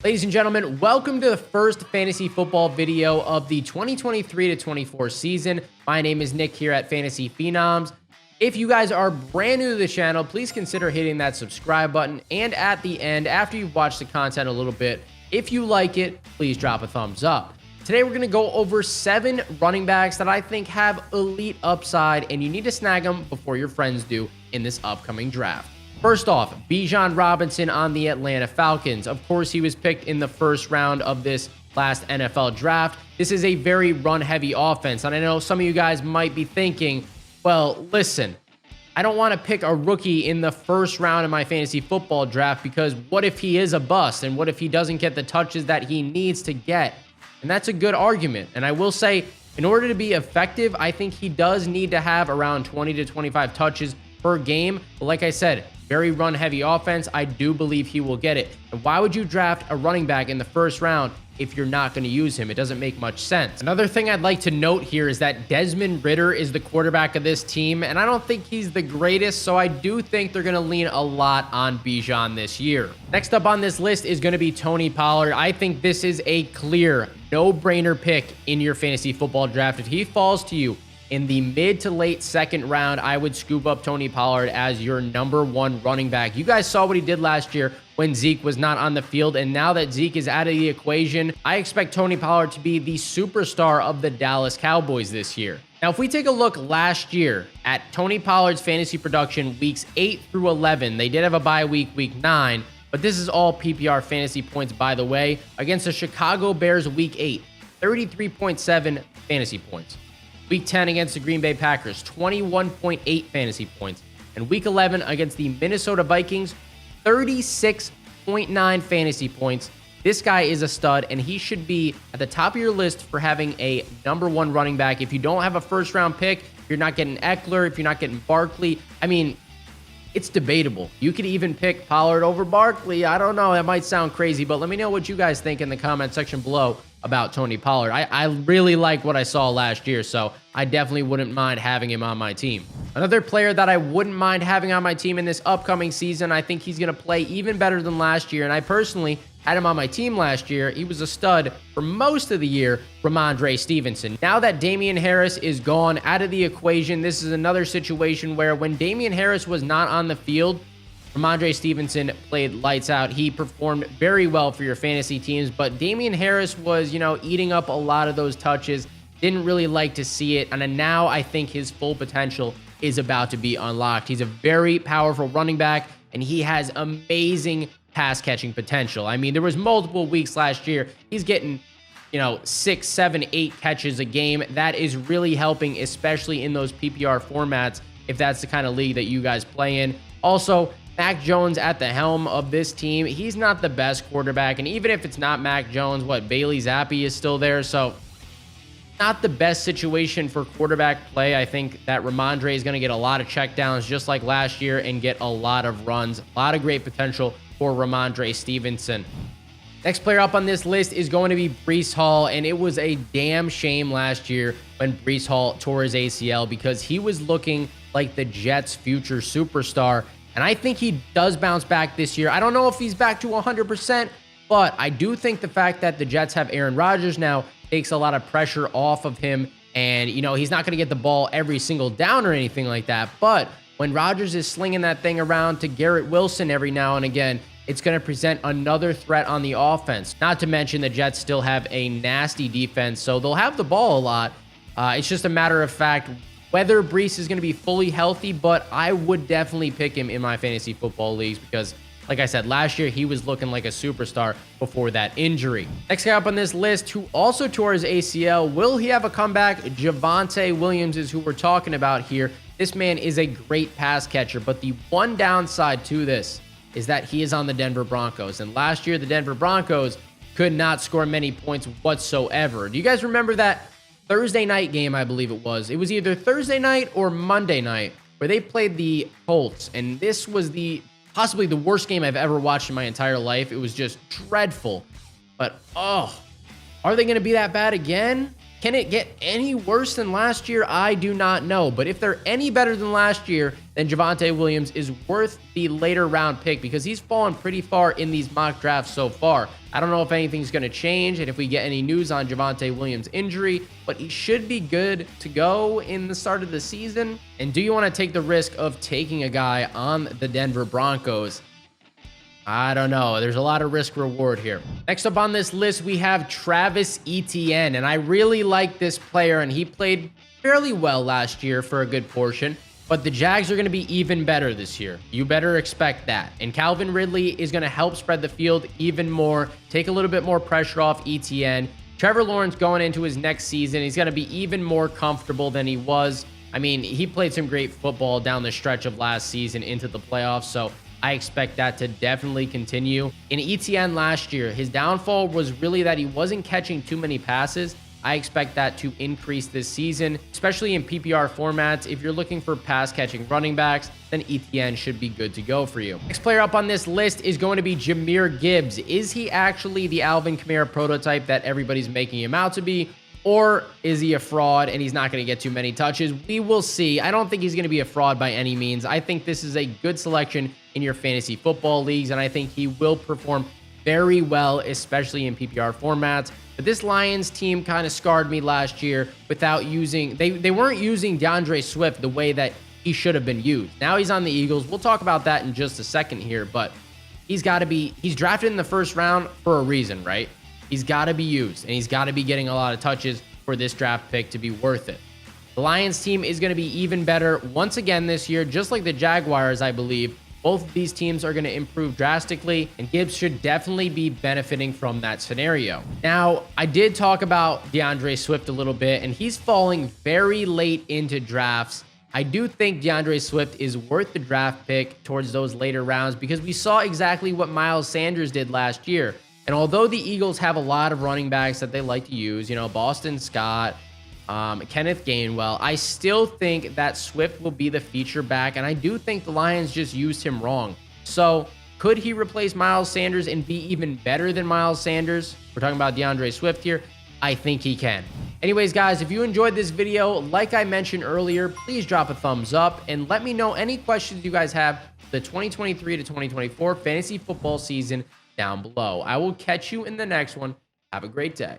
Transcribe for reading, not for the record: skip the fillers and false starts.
Ladies and gentlemen, welcome to the first fantasy football video of the 2023 to 24 season. My name is Nick here at Fantasy Phenoms. If you guys are brand new to the channel, please consider hitting that subscribe button. And at the end, after you've watched the content a little bit, if you like it, please drop a thumbs up. Today, we're going to go over 7 running backs that I think have elite upside, and you need to snag them before your friends do in this upcoming draft. First off, Bijan Robinson on the Atlanta Falcons. Of course, he was picked in the first round of this last NFL draft. This is a very run-heavy offense, and I know some of you guys might be thinking, well, listen, I don't want to pick a rookie in the first round of my fantasy football draft because what if he is a bust, and what if he doesn't get the touches that he needs to get? And that's a good argument, and I will say, in order to be effective, I think he does need to have around 20 to 25 touches per game, but like I said, very run-heavy offense. I do believe he will get it. And why would you draft a running back in the first round if you're not going to use him? It doesn't make much sense. Another thing I'd like to note here is that Desmond Ridder is the quarterback of this team, and I don't think he's the greatest, so I do think they're going to lean a lot on Bijan this year. Next up on this list is going to be Tony Pollard. I think this is a clear, no-brainer pick in your fantasy football draft. If he falls to you in the mid to late second round, I would scoop up Tony Pollard as your #1 running back. You guys saw what he did last year when Zeke was not on the field, and now that Zeke is out of the equation, I expect Tony Pollard to be the superstar of the Dallas Cowboys this year. Now, if we take a look last year at Tony Pollard's fantasy production weeks 8 through 11, they did have a bye week, week 9, but this is all PPR fantasy points, by the way, against the Chicago Bears week 8, 33.7 fantasy points. Week 10 against the Green Bay Packers, 21.8 fantasy points. And Week 11 against the Minnesota Vikings, 36.9 fantasy points. This guy is a stud, and he should be at the top of your list for having a #1 running back. If you don't have a first-round pick, if you're not getting Eckler, if you're not getting Barkley, I mean, it's debatable. You could even pick Pollard over Barkley. I don't know. That might sound crazy, but let me know what you guys think in the comment section below about Tony Pollard. I really like what I saw last year, so I definitely wouldn't mind having him on my team. Another player that I wouldn't mind having on my team in this upcoming season, I think he's going to play even better than last year, and I personally had him on my team last year. He was a stud for most of the year, RHAMONDRE Stevenson. Now that Damien Harris is gone out of the equation, this is another situation where when Damien Harris was not on the field, RHAMONDRE Stevenson played lights out. He performed very well for your fantasy teams, but Damien Harris was, eating up a lot of those touches. Didn't really like to see it, and now I think his full potential is about to be unlocked. He's a very powerful running back, and he has amazing pass-catching potential. I mean, there was multiple weeks last year. He's getting, 6, 7, 8 catches a game. That is really helping, especially in those PPR formats, if that's the kind of league that you guys play in. Also, Mac Jones at the helm of this team. He's not the best quarterback, and even if it's not Mac Jones, Bailey Zappi is still there, so not the best situation for quarterback play. I think that RHAMONDRE is going to get a lot of checkdowns just like last year and get a lot of runs. A lot of great potential for RHAMONDRE Stevenson. Next player up on this list is going to be Breece Hall, and it was a damn shame last year when Breece Hall tore his ACL because he was looking like the Jets' future superstar. And I think he does bounce back this year. I don't know if he's back to 100%, but I do think the fact that the Jets have Aaron Rodgers now takes a lot of pressure off of him. And, he's not going to get the ball every single down or anything like that. But when Rodgers is slinging that thing around to Garrett Wilson every now and again, it's going to present another threat on the offense. Not to mention the Jets still have a nasty defense, so they'll have the ball a lot. It's just a matter of fact whether Breece is going to be fully healthy, but I would definitely pick him in my fantasy football leagues because, like I said, last year he was looking like a superstar before that injury. Next guy up on this list who also tore his ACL. Will he have a comeback? Javonte Williams is who we're talking about here. This man is a great pass catcher, but the one downside to this is that he is on the Denver Broncos. And last year, the Denver Broncos could not score many points whatsoever. Do you guys remember that Thursday night game, I believe it was? It was either Thursday night or Monday night where they played the Colts, and this was possibly the worst game I've ever watched in my entire life. It was just dreadful. But, are they going to be that bad again? Can it get any worse than last year? I do not know. But if they're any better than last year, then Javonte Williams is worth the later round pick because he's fallen pretty far in these mock drafts so far. I don't know if anything's going to change and if we get any news on Javonte Williams' injury, but he should be good to go in the start of the season. And do you want to take the risk of taking a guy on the Denver Broncos? I don't know. There's a lot of risk reward here. Next up on this list, we have Travis Etienne, and I really like this player, and he played fairly well last year for a good portion, but the Jags are going to be even better this year. You better expect that. And Calvin Ridley is going to help spread the field even more, take a little bit more pressure off Etienne. Trevor Lawrence going into his next season, he's going to be even more comfortable than he was. I mean, he played some great football down the stretch of last season into the playoffs, so I expect that to definitely continue. In Etienne last year, his downfall was really that he wasn't catching too many passes. I expect that to increase this season, especially in PPR formats. If you're looking for pass catching running backs, then Etienne should be good to go for you. Next player up on this list is going to be Jahmyr Gibbs. Is he actually the Alvin Kamara prototype that everybody's making him out to be? Or is he a fraud and he's not going to get too many touches? We will see. I don't think he's going to be a fraud by any means. I think this is a good selection in your fantasy football leagues, and I think he will perform very well, especially in PPR formats. But this Lions team kind of scarred me last year without using, they weren't using DeAndre Swift the way that he should have been used. Now he's on the Eagles. We'll talk about that in just a second here, but he's drafted in the first round for a reason, right? He's got to be used, and he's got to be getting a lot of touches for this draft pick to be worth it. The Lions team is going to be even better once again this year, just like the Jaguars, I believe. Both of these teams are going to improve drastically, and Gibbs should definitely be benefiting from that scenario. Now, I did talk about DeAndre Swift a little bit, and he's falling very late into drafts. I do think DeAndre Swift is worth the draft pick towards those later rounds because we saw exactly what Miles Sanders did last year. And although the Eagles have a lot of running backs that they like to use, you know, Boston Scott, Kenneth Gainwell, I still think that Swift will be the feature back, and I do think the Lions just used him wrong. So could he replace Miles Sanders and be even better than Miles Sanders? We're talking about DeAndre Swift here. I think he can. Anyways, guys, if you enjoyed this video, like I mentioned earlier, please drop a thumbs up and let me know any questions you guys have for the 2023 to 2024 fantasy football season down below. I will catch you in the next one. Have a great day.